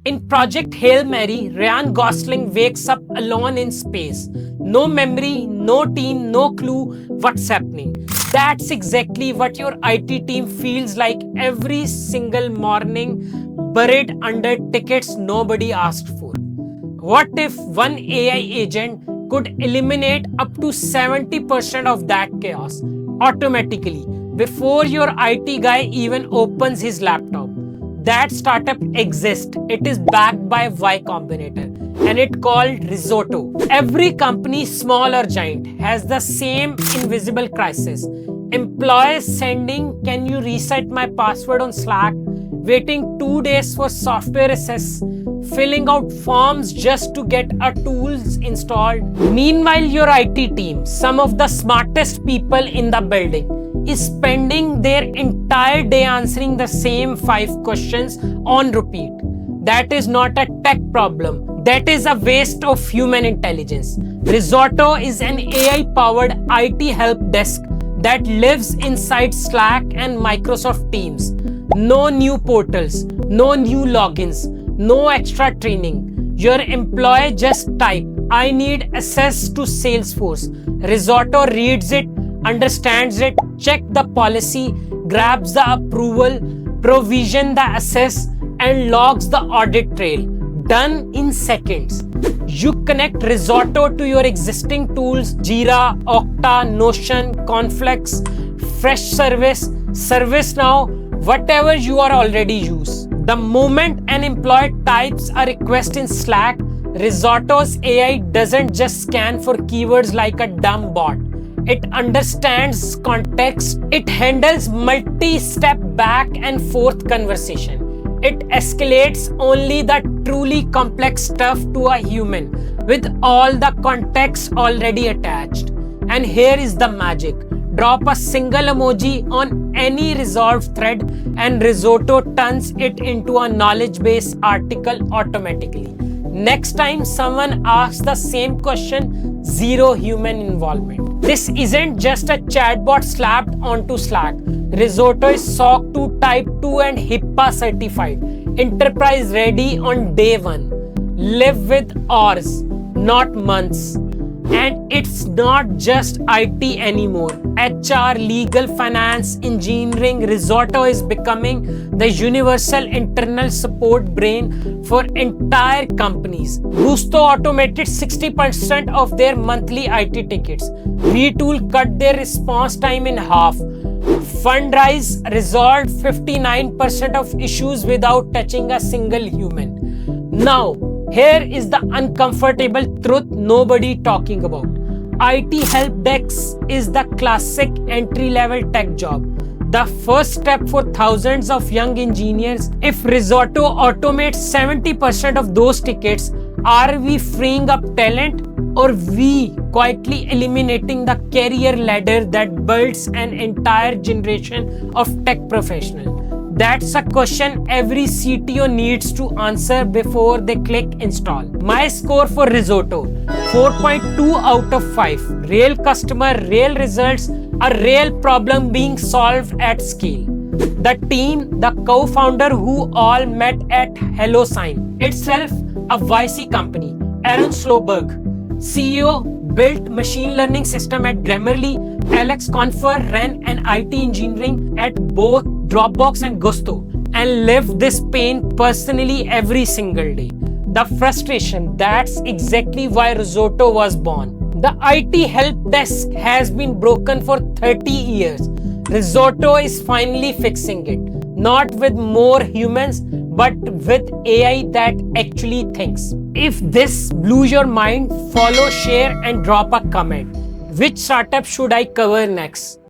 In Project Hail Mary, Ryan Gosling wakes up alone in space. No memory, no team, no clue what's happening. That's exactly what your IT team feels like every single morning, buried under tickets nobody asked for. What if one AI agent could eliminate up to 70% of that chaos automatically before your IT guy even opens his laptop? That startup exists. It is backed by Y Combinator and it called Risotto. Every company, small or giant, has the same invisible crisis. Employees sending, "Can you reset my password on Slack?" Waiting 2 days for software access, filling out forms just to get a tools installed. Meanwhile, your IT team, some of the smartest people in the building, is spending their entire day answering the same 5 questions on repeat. That is not a tech problem. That is a waste of human intelligence. Risotto is an AI-powered IT help desk that lives inside Slack and Microsoft Teams. No new portals, no new logins, no extra training. Your employee just type, "I need access to Salesforce." Risotto reads it, understands it, check the policy, grabs the approval, provision the access, and logs the audit trail. Done in seconds. You connect Risotto to your existing tools, Jira, Okta, Notion, Confluence, Freshservice, ServiceNow, whatever you are already use. The moment an employee types a request in Slack, Risotto's AI doesn't just scan for keywords like a dumb bot. It understands context. It handles multi-step back and forth conversation. It escalates only the truly complex stuff to a human with all the context already attached. And here is the magic. Drop a single emoji on any resolved thread and Risotto turns it into a knowledge base article automatically. Next time someone asks the same question, zero human involvement. This isn't just a chatbot slapped onto Slack. Risotto is SOC 2 Type 2 and HIPAA certified. Enterprise ready on day 1. Live with hours, not months. And it's not just IT anymore. HR, legal, finance, engineering, Risotto is becoming the universal internal support brain for entire companies. Gusto automated 60% of their monthly IT tickets. Retool cut their response time in half. Fundrise resolved 59% of issues without touching a single human. Now, here is the uncomfortable truth nobody talking about. IT help desk is the classic entry-level tech job. The first step for thousands of young engineers. If Risotto automates 70% of those tickets, are we freeing up talent or we quietly eliminating the career ladder that builds an entire generation of tech professionals? That's a question every CTO needs to answer before they click install. My score for Risotto, 4.2 out of 5. Real customer, real results, a real problem being solved at scale. The team, the co-founder who all met at HelloSign, itself a YC company. Aaron Sloberg, CEO, built machine learning system at Grammarly. Alex Confer ran an IT engineering at both Dropbox and Gusto and lived this pain personally every single day. The frustration, that's exactly why Risotto was born. The IT help desk has been broken for 30 years. Risotto is finally fixing it. Not with more humans, but with AI that actually thinks. If this blew your mind, follow, share, and drop a comment. Which startup should I cover next?